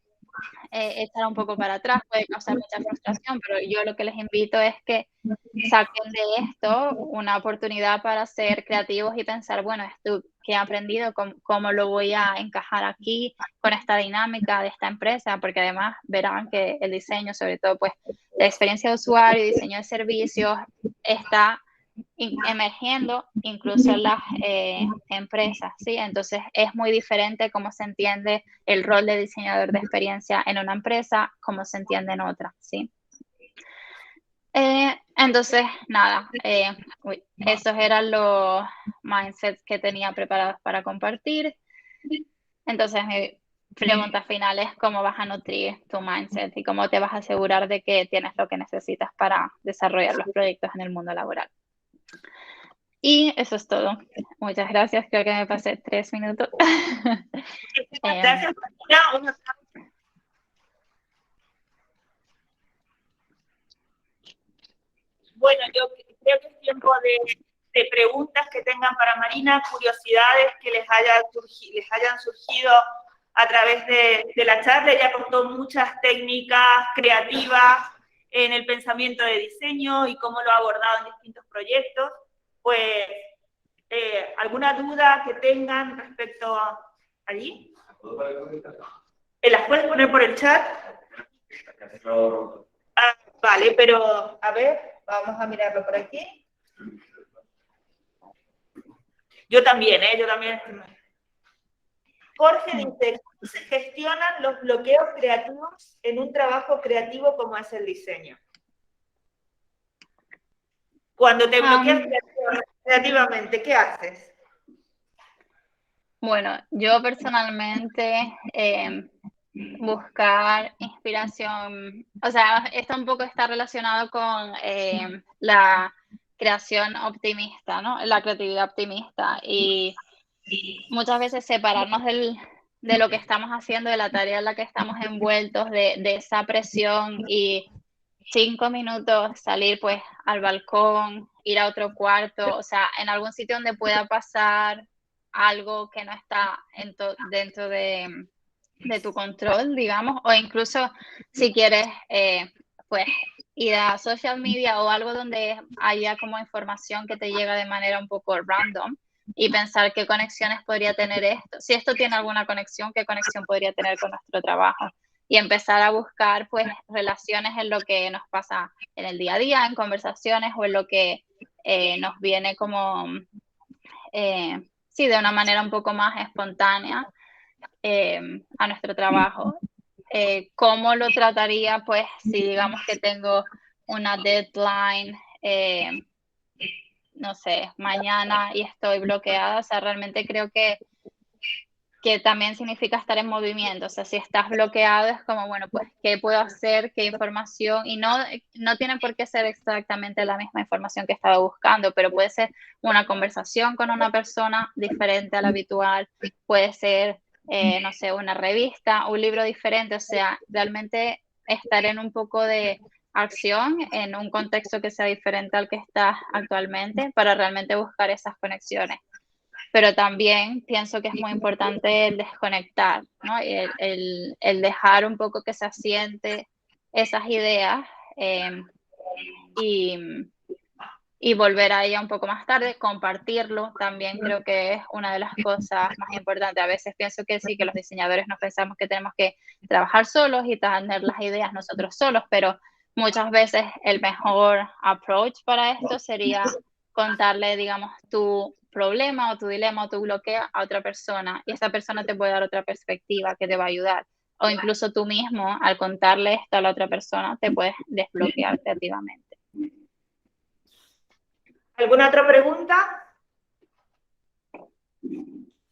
S1: echar un poco para atrás, puede causar mucha frustración, pero yo lo que les invito es que saquen de esto una oportunidad para ser creativos y pensar, bueno, esto que he aprendido, cómo lo voy a encajar aquí con esta dinámica de esta empresa, porque además verán que el diseño, sobre todo pues la experiencia de usuario y diseño de servicios, está emergiendo incluso en las empresas, ¿sí? Entonces es muy diferente cómo se entiende el rol de diseñador de experiencia en una empresa, cómo se entiende en otra, ¿sí? Entonces, nada, esos eran los mindsets que tenía preparados para compartir. Entonces, mi pregunta final es cómo vas a nutrir tu mindset y cómo te vas a asegurar de que tienes lo que necesitas para desarrollar los proyectos en el mundo laboral. Y eso es todo. Muchas gracias. Creo que me pasé 3 minutos.
S2: Gracias. Bueno, yo creo que es tiempo de preguntas que tengan para Marina, curiosidades que les hayan surgido a través de la charla. Ella contó muchas técnicas creativas en el pensamiento de diseño y cómo lo ha abordado en distintos proyectos. Pues, ¿alguna duda que tengan respecto a allí? ¿Las puedes poner por el chat? Vale, pero a ver, vamos a mirarlo por aquí. Yo también, ¿eh? Yo también. Jorge dice, ¿cómo se gestionan los bloqueos creativos en un trabajo creativo como es el diseño? Cuando te bloqueas creativamente, ¿qué haces?
S1: Bueno, yo personalmente buscar inspiración, o sea, esto un poco está relacionado con la creación optimista, ¿no? La creatividad optimista y muchas veces separarnos de lo que estamos haciendo, de la tarea en la que estamos envueltos, de esa presión y 5 minutos salir pues al balcón, ir a otro cuarto, o sea, en algún sitio donde pueda pasar algo que no está dentro de tu control, digamos, o incluso si quieres, pues ir a social media o algo donde haya como información que te llega de manera un poco random y pensar qué conexiones podría tener esto. Si esto tiene alguna conexión, qué conexión podría tener con nuestro trabajo. Y empezar a buscar pues relaciones en lo que nos pasa en el día a día, en conversaciones o en lo que nos viene como, sí, de una manera un poco más espontánea a nuestro trabajo. ¿Cómo lo trataría? Pues si digamos que tengo una deadline, no sé, mañana y estoy bloqueada, o sea, realmente creo que también significa estar en movimiento, o sea, si estás bloqueado es como, bueno, pues, ¿qué puedo hacer? ¿Qué información? Y no tiene por qué ser exactamente la misma información que estaba buscando, pero puede ser una conversación con una persona diferente a la habitual, puede ser, no sé, una revista, un libro diferente, o sea, realmente estar en un poco de acción en un contexto que sea diferente al que estás actualmente para realmente buscar esas conexiones. Pero también pienso que es muy importante el desconectar, ¿no? El dejar un poco que se asiente esas ideas y, y volver a ella un poco más tarde, compartirlo también creo que es una de las cosas más importantes. A veces pienso que sí, que los diseñadores nos pensamos que tenemos que trabajar solos y tener las ideas nosotros solos, pero muchas veces el mejor approach para esto sería contarle, digamos, tu problema o tu dilema o tu bloqueo a otra persona y esa persona te puede dar otra perspectiva que te va a ayudar. O incluso tú mismo, al contarle esto a la otra persona, te puedes desbloquear creativamente.
S2: ¿Alguna otra pregunta?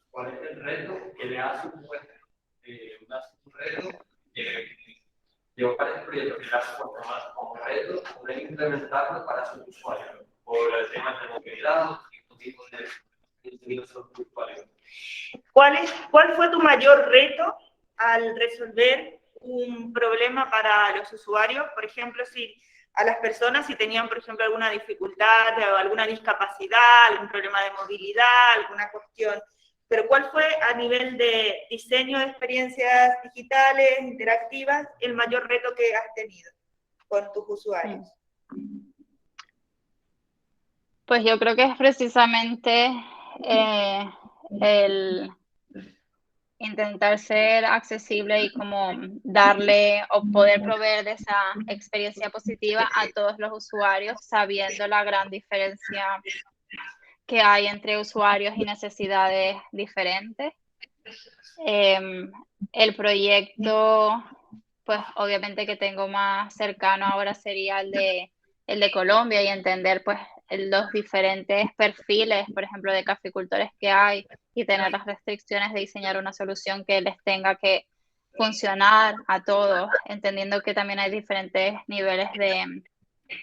S3: ¿Cuál es el reto que le ha supuesto un reto que lleva para el proyecto que le ha supuesto más como reto poder implementarlo para sus usuarios por el tema de movilidad y tipo de usuarios?
S2: ¿Cuál fue tu mayor reto al resolver un problema para los usuarios? Por ejemplo, si a las personas si tenían, por ejemplo, alguna dificultad o alguna discapacidad, algún problema de movilidad, alguna cuestión. Pero ¿cuál fue a nivel de diseño de experiencias digitales, interactivas, el mayor reto que has tenido con tus usuarios?
S1: Pues yo creo que es precisamente el intentar ser accesible y como darle o poder proveer de esa experiencia positiva a todos los usuarios, sabiendo la gran diferencia que hay entre usuarios y necesidades diferentes. El proyecto, pues obviamente que tengo más cercano ahora sería el de Colombia y entender pues los diferentes perfiles, por ejemplo, de caficultores que hay y tener las restricciones de diseñar una solución que les tenga que funcionar a todos, entendiendo que también hay diferentes niveles de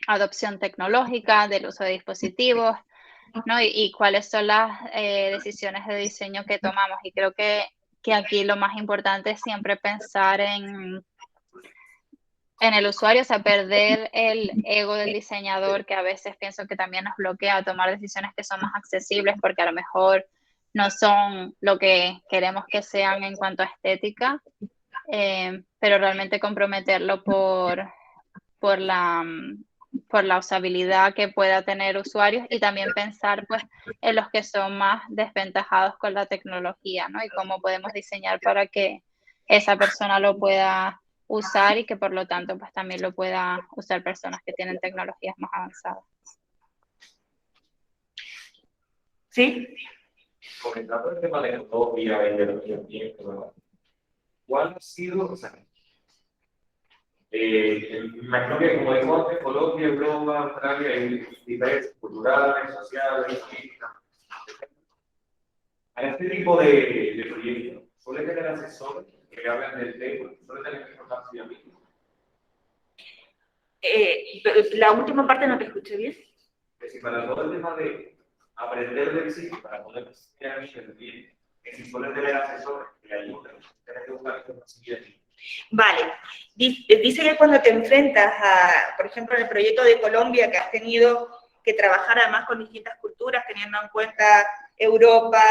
S1: adopción tecnológica, del uso de dispositivos, ¿no? Y cuáles son las decisiones de diseño que tomamos. Y creo que aquí lo más importante es siempre pensar en el usuario, o sea, perder el ego del diseñador, que a veces pienso que también nos bloquea a tomar decisiones que son más accesibles porque a lo mejor no son lo que queremos que sean en cuanto a estética, pero realmente comprometerlo por la usabilidad que pueda tener usuarios y también pensar pues en los que son más desventajados con la tecnología, ¿no? Y cómo podemos diseñar para que esa persona lo pueda usar y que por lo tanto pues también lo pueda usar personas que tienen tecnologías más avanzadas.
S2: ¿Sí?
S3: Comentando el tema de utopía y de los tiempos, ¿cuál ha sido, o sea, me imagino que como dijo antes, Colombia, Europa, Australia, hay diferencias culturales, sociales, políticas? A este tipo de proyectos, ¿suele tener asesores que hablan del tema? ¿Suele tener información?
S2: La última parte no te escuché bien.
S3: Es decir, para todo el tema de aprender del sitio, para poder enseñar bien, que si suele tener asesores que ayuden, tener que buscar información.
S2: Vale, dice que cuando te enfrentas a, por ejemplo, en el proyecto de Colombia, que has tenido que trabajar además con distintas culturas, teniendo en cuenta Europa,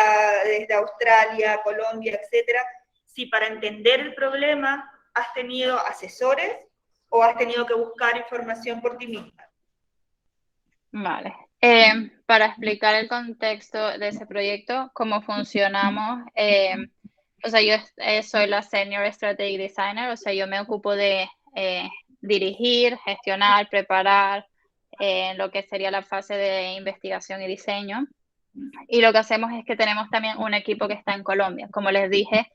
S2: desde Australia, Colombia, etcétera, si para entender el problema has tenido asesores o has tenido que buscar información por ti misma.
S1: Vale. Para explicar el contexto de ese proyecto, cómo funcionamos, o sea, yo soy la Senior Strategic Designer, o sea, yo me ocupo de dirigir, gestionar, preparar lo que sería la fase de investigación y diseño. Y lo que hacemos es que tenemos también un equipo que está en Colombia. Como les dije,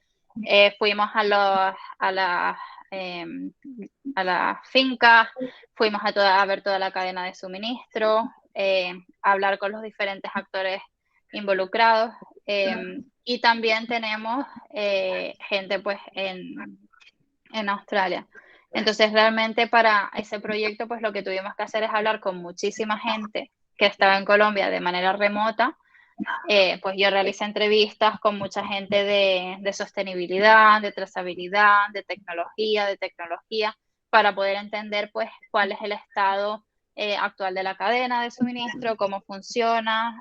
S1: fuimos a la finca, fuimos a ver toda la cadena de suministro, a hablar con los diferentes actores involucrados, y también tenemos gente pues en Australia. Entonces realmente para ese proyecto pues lo que tuvimos que hacer es hablar con muchísima gente que estaba en Colombia de manera remota. Pues yo realicé entrevistas con mucha gente de sostenibilidad, de trazabilidad, de tecnología, para poder entender pues cuál es el estado actual de la cadena de suministro, cómo funciona,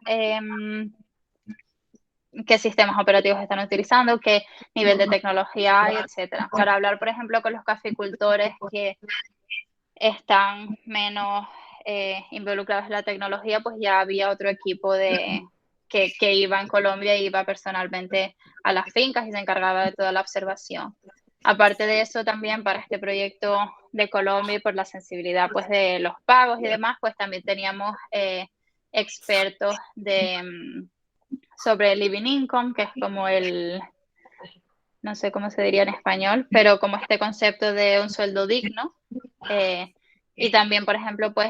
S1: qué sistemas operativos están utilizando, qué nivel de tecnología hay, etcétera. Para hablar, por ejemplo, con los caficultores que están menos involucrados en la tecnología, pues ya había otro equipo que iba en Colombia e iba personalmente a las fincas y se encargaba de toda la observación. Aparte de eso, también para este proyecto de Colombia y por la sensibilidad pues, de los pagos y demás, pues también teníamos expertos sobre el living income, que es como no sé cómo se diría en español, pero como este concepto de un sueldo digno. Y también, por ejemplo, pues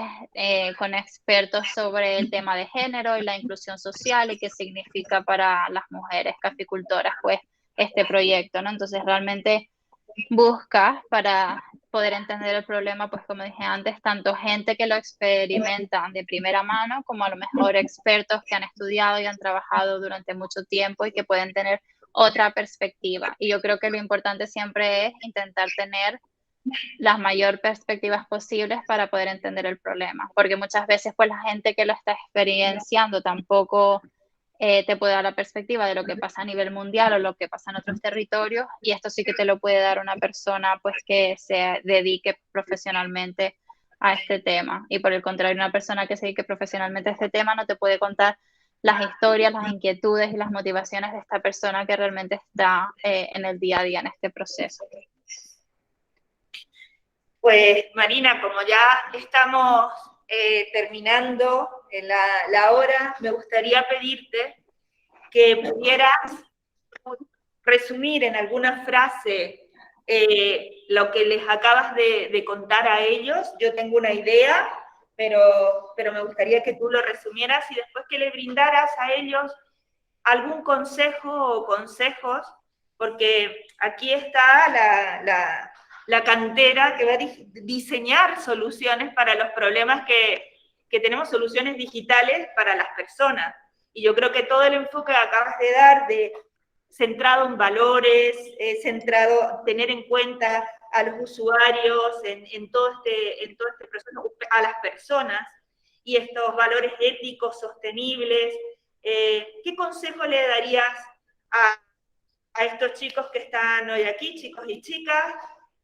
S1: con expertos sobre el tema de género y la inclusión social y qué significa para las mujeres caficultoras, pues, este proyecto, ¿no? Entonces, realmente buscas para poder entender el problema, pues como dije antes, tanto gente que lo experimenta de primera mano, como a lo mejor expertos que han estudiado y han trabajado durante mucho tiempo y que pueden tener otra perspectiva. Y yo creo que lo importante siempre es intentar tener las mayor perspectivas posibles para poder entender el problema, porque muchas veces pues la gente que lo está experienciando tampoco te puede dar la perspectiva de lo que pasa a nivel mundial o lo que pasa en otros territorios, y esto sí que te lo puede dar una persona pues que se dedique profesionalmente a este tema, y por el contrario una persona que se dedique profesionalmente a este tema no te puede contar las historias, las inquietudes y las motivaciones de esta persona que realmente está en el día a día en este proceso.
S2: Pues Marina, como ya estamos terminando en la hora, me gustaría pedirte que pudieras resumir en alguna frase lo que les acabas de contar a ellos. Yo tengo una idea, pero me gustaría que tú lo resumieras y después que le brindaras a ellos algún consejo o consejos, porque aquí está la cantera que va a diseñar soluciones para los problemas que tenemos, soluciones digitales para las personas. Y yo creo que todo el enfoque que acabas de dar, centrado en valores, centrado, tener en cuenta a los usuarios en todo este proceso, a las personas, y estos valores éticos, sostenibles, ¿qué consejo le darías a estos chicos que están hoy aquí, chicos y chicas,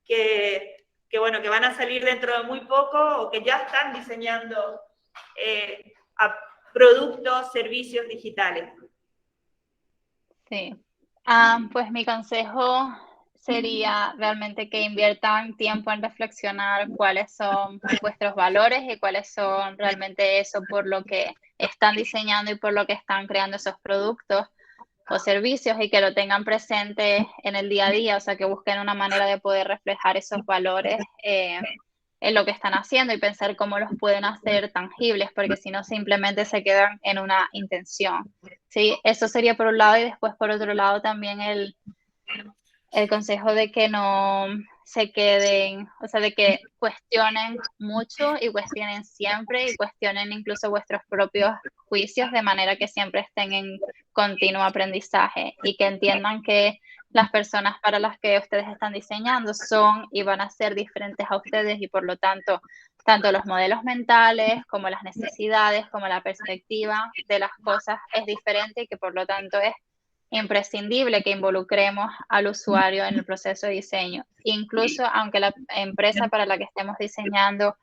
S2: que van a salir dentro de muy poco o que ya están diseñando productos, servicios digitales?
S1: Sí. Pues mi consejo sería realmente que inviertan tiempo en reflexionar cuáles son vuestros valores y cuáles son realmente eso por lo que están diseñando y por lo que están creando esos productos o servicios, y que lo tengan presente en el día a día, o sea, que busquen una manera de poder reflejar esos valores en lo que están haciendo y pensar cómo los pueden hacer tangibles, porque si no simplemente se quedan en una intención. Sí, eso sería por un lado, y después por otro lado también el consejo de que no se queden, o sea, de que cuestionen mucho y cuestionen siempre y cuestionen incluso vuestros propios juicios, de manera que siempre estén en continuo aprendizaje y que entiendan que las personas para las que ustedes están diseñando son y van a ser diferentes a ustedes, y por lo tanto, tanto los modelos mentales como las necesidades, como la perspectiva de las cosas es diferente, y que por lo tanto es imprescindible que involucremos al usuario en el proceso de diseño, incluso aunque la empresa para la que estemos diseñando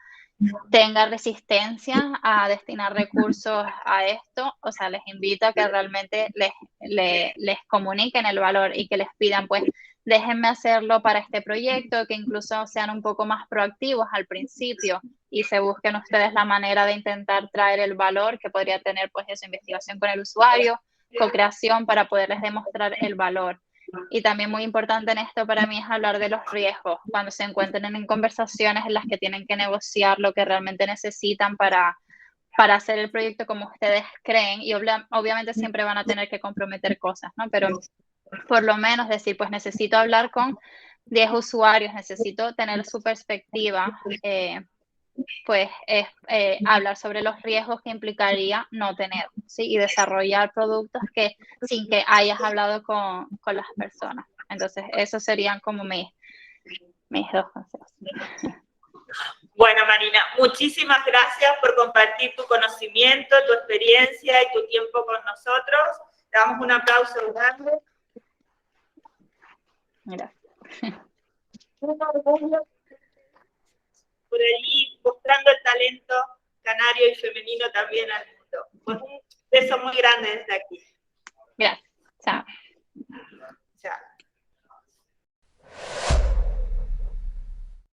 S1: tenga resistencia a destinar recursos a esto. O sea, les invito a que realmente les comuniquen el valor y que les pidan, pues, déjenme hacerlo para este proyecto, que incluso sean un poco más proactivos al principio y se busquen ustedes la manera de intentar traer el valor que podría tener, pues, esa investigación con el usuario, co-creación, para poderles demostrar el valor. Y también muy importante en esto para mí es hablar de los riesgos, cuando se encuentren en conversaciones en las que tienen que negociar lo que realmente necesitan para hacer el proyecto como ustedes creen, y obviamente siempre van a tener que comprometer cosas, ¿no? Pero por lo menos decir, pues necesito hablar con 10 usuarios, necesito tener su perspectiva, pues es hablar sobre los riesgos que implicaría no tener, ¿sí? Y desarrollar productos que sin que hayas hablado con las personas. Entonces, esos serían como mis dos consejos.
S2: Bueno, Marina, muchísimas gracias por compartir tu conocimiento, tu experiencia y tu tiempo con nosotros. Te damos un aplauso grande.
S1: Gracias.
S2: Por allí mostrando el talento canario y femenino también al mundo. Pues un beso muy grande desde aquí.
S1: Gracias. Chao.